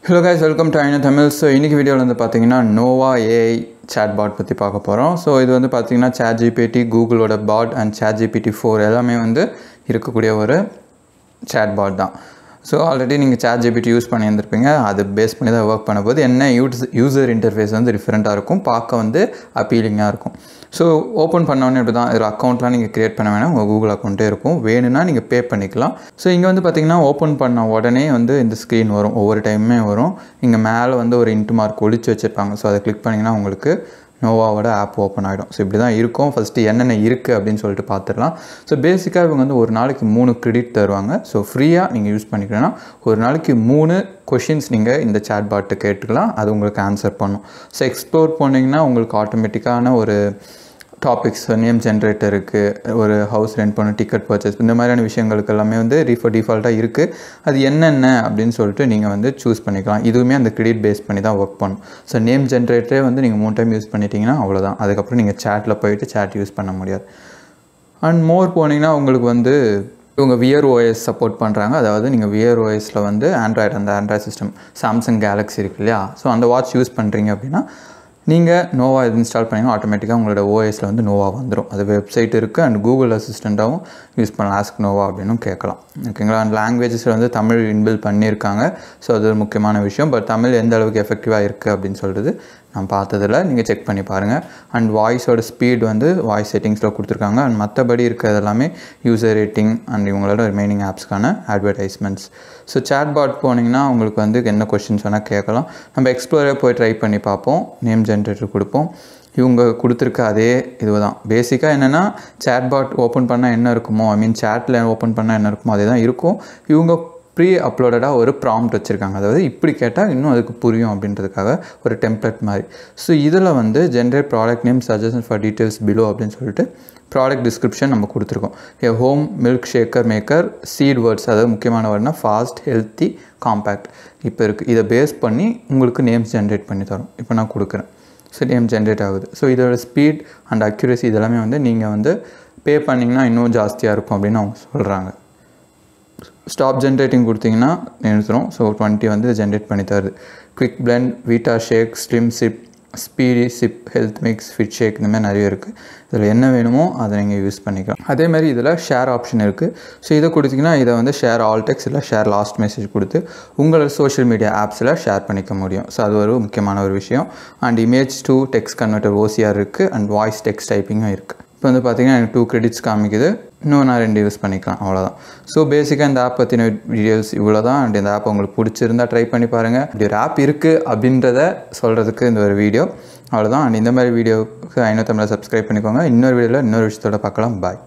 Hello guys, welcome to Aina Tamil. So இன்னைக்கு வீடியோல வந்து பாத்தீங்கன்னா நோவா AI chatbot பத்தி பார்க்க போறோம். So இது வந்து பாத்தீங்கன்னா Chat-GPT, Google ஓட BARD and Chat-GPT 4 எல்லாமே வந்து இருக்கக்கூடிய ஒரு chatbot தான். So already நீங்க Chat-GPT யூஸ் பண்ணி இருந்திருப்பீங்க. அது பேஸ் பண்ணி தான் வர்க் பண்ணும்போது என்ன யூசர் இன்டர்ஃபேஸ் வந்து டிஃபரண்டா இருக்கும். பார்க்க வந்து அப்பீலிங்கா இருக்கும். ஸோ ஓப்பன் பண்ணோன்னே இப்படி தான் இதில் அக்கௌண்ட்லாம் நீங்கள் க்ரியேட் பண்ண வேணாம். உங்கள் கூகுள் அக்கௌண்ட்டே இருக்கும். வேணும்னா நீங்கள் பே பண்ணிக்கலாம். ஸோ இங்கே வந்து பார்த்திங்கன்னா ஓப்பன் பண்ண உடனே வந்து இந்த ஸ்க்ரீன் வரும். ஒவ்வொரு டைமுமே வரும். இங்கே மேலே வந்து ஒரு இன்ட்டு மார்க் ஒழிச்சு வச்சுருப்பாங்க. ஸோ அதை கிளிக் பண்ணிங்கன்னா உங்களுக்கு நோவாவோட ஆப் ஓப்பன் ஆகிடும். ஸோ இப்படி தான் இருக்கும். ஃபஸ்ட்டு என்னென்ன இருக்குது அப்படின்னு சொல்லிட்டு பார்த்துடலாம். ஸோ பேசிக்காக இவங்க வந்து ஒரு நாளைக்கு 3 கிரெடிட் தருவாங்க. ஸோ ஃப்ரீயாக நீங்கள் யூஸ் பண்ணிக்கணும்னா ஒரு நாளைக்கு 3 கொஷின்ஸ் நீங்கள் இந்த சாட்பாட்டை கேட்டுக்கலாம். அது உங்களுக்கு ஆன்சர் பண்ணும். ஸோ எக்ஸ்ப்ளோர் பண்ணிங்கன்னா உங்களுக்கு ஆட்டோமேட்டிக்கான ஒரு டாபிக்ஸ் நேம் ஜென்ரேட்டர் இருக்குது, ஒரு ஹவுஸ் ரெண்ட் பண்ண டிக்கெட் பர்ச்சேஸ், இந்த மாதிரியான விஷயங்களுக்கு எல்லாமே வந்து டிஃபால்ட்டாக இருக்குது. அது என்னென்ன அப்படின்னு சொல்லிட்டு நீங்கள் வந்து சூஸ் பண்ணிக்கலாம். இதுவுமே அந்த கிரெடிட் பேஸ் பண்ணி தான் ஒர்க் பண்ணும். ஸோ நேம் ஜென்ரேட்டரே வந்து நீங்கள் 3 டைம் யூஸ் பண்ணிட்டீங்கன்னா அவ்வளோதான். அதுக்கப்புறம் நீங்கள் சேட்டில் போயிட்டு சேட் யூஸ் பண்ண முடியாது. அண்ட் மோர் போனீங்கன்னா உங்களுக்கு வந்து இவங்க VROS சப்போர்ட் பண்ணுறாங்க. அதாவது நீங்கள் VROSல வந்து ஆண்ட்ராய்டு சிஸ்டம் சாம்சங் கேலக்ஸி இருக்கு இல்லையா, ஸோ அந்த வாட்ச் யூஸ் பண்ணுறீங்க அப்படின்னா நீங்கள் நோவா இது இன்ஸ்டால் பண்ணிங்கன்னா ஆட்டோமேட்டிக்காக உங்களோட ஓஎஸில் வந்து நோவா வந்துடும். அது வெப்சைட் இருக்குது அண்ட் கூகுள் அசிஸ்டண்ட்டாகவும் யூஸ் பண்ணலாம். ஆஸ்க் நோவா அப்படின்னும் கேட்கலாம். ஓகேங்களா. அண்ட் லாங்குவேஜஸில் வந்து தமிழ் இன்பில் பண்ணியிருக்காங்க. ஸோ அது ஒரு முக்கியமான விஷயம். பட் தமிழ் எந்த அளவுக்கு எஃபெக்டிவாக இருக்குது அப்படின்னு சொல்கிறது நான் பார்த்ததில் நீங்கள் செக் பண்ணி பாருங்கள். அண்ட் வாய்ஸோட ஸ்பீட் வந்து வாய்ஸ் செட்டிங்ஸில் கொடுத்துருக்காங்க. அண்ட் மற்றபடி இருக்கிறது எல்லாமே யூசர் ரேட்டிங் அண்ட் இவங்களோட ரிமைனிங் ஆப்ஸ்க்கான அட்வர்டைஸ்மெண்ட்ஸ். ஸோ சாட்பாட் போனீங்கன்னா உங்களுக்கு வந்து என்ன கொஷின்ஸ் வேணால் கேட்கலாம். நம்ம எக்ஸ்ப்ளோரே போய் ட்ரை பண்ணி பார்ப்போம். நேம் ஜென்ரேட்டர் கொடுப்போம். இவங்க கொடுத்துருக்க அதே இது தான். பேசிக்காக என்னென்னா சாட்பாட் ஓப்பன் பண்ணால் என்ன இருக்குமோ, சேட்டில் ஓப்பன் பண்ணால் என்ன இருக்குமோ அதே தான் இருக்கும். இவங்க ப்ரீ அப்லோடடாக ஒரு ப்ராம்ப்ட் வச்சுருக்காங்க. அதாவது இப்படி கேட்டால் இன்னும் அதுக்கு புரியும் அப்படின்றதுக்காக ஒரு டெம்ப்ளேட் மாதிரி. ஸோ இதில் வந்து generate product name suggestion for details below அப்படின்னு சொல்லிட்டு ப்ராடக்ட் டிஸ்கிரிப்ஷன் நம்ம கொடுத்துருக்கோம். A home milk shaker maker seed words, அதாவது முக்கியமான வேர்ட்னா ஃபாஸ்ட் ஹெல்த்தி காம்பேக்ட் இப்போ இருக்குது. இதை பேஸ் பண்ணி உங்களுக்கு நேம்ஸ் ஜென்ரேட் பண்ணி தரும். இப்போ நான் கொடுக்குறேன். ஸோ நேம் ஜென்ரேட் ஆகுது. ஸோ இதோட ஸ்பீட் அண்ட் அக்யூரசி இதெல்லாமே வந்து நீங்கள் வந்து பே பண்ணிங்கன்னா இன்னும் ஜாஸ்தியாக இருக்கும் அப்படின்னு அவங்க சொல்கிறாங்க. ஸ்டாப் ஜென்ரேட்டிங் கொடுத்தீங்கன்னா நிறுத்துகிறோம். ஸோ 20 வந்து ஜென்ரேட் பண்ணி தருது. Quick blend, vita shake, slim sip, speedy sip, health mix, fit shake, இந்த மாதிரி நிறைய இருக்குது. இதில் என்ன வேணுமோ அதை நீங்கள் யூஸ் பண்ணிக்கலாம். அதேமாதிரி இதில் ஷேர் ஆப்ஷன் இருக்குது. ஸோ இதை கொடுத்திங்கன்னா இதை வந்து ஷேர் ஆல் டெக்ஸ்ட் இல்லை ஷேர் லாஸ்ட் மெசேஜ் கொடுத்து உங்களோட சோஷியல் மீடியா ஆப்ஸில் ஷேர் பண்ணிக்க முடியும். ஸோ அது ஒரு முக்கியமான ஒரு விஷயம். And image to text converter OCR இருக்குது அண்ட் வாய்ஸ் டெக்ஸ்ட் டைப்பிங்கும் இருக்குது. இப்போ வந்து பார்த்திங்கன்னா எனக்கு 2 கிரெடிட்ஸ் காமிக்குது. இன்னும் நான் 2 யூஸ் பண்ணிக்கலாம், அவ்வளோதான். ஸோ பேசிக்காக இந்த ஆப் பற்றின வீடியோஸ் இவ்வளோ தான். அண்ட் இந்த ஆப் உங்களுக்கு பிடிச்சிருந்தா ட்ரை பண்ணி பாருங்கள். இப்படி ஒரு ஆப் இருக்குது அப்படின்றத சொல்கிறதுக்கு இந்த ஒரு வீடியோ, அவ்வளோதான். அண்ட் இந்த மாதிரி வீடியோவுக்கு ஐநோ தமிழை சப்ஸ்கிரைப் பண்ணிக்கோங்க. இன்னொரு வீடியோவில் இன்னொரு விஷயத்தோட பார்க்கலாம். பாய்.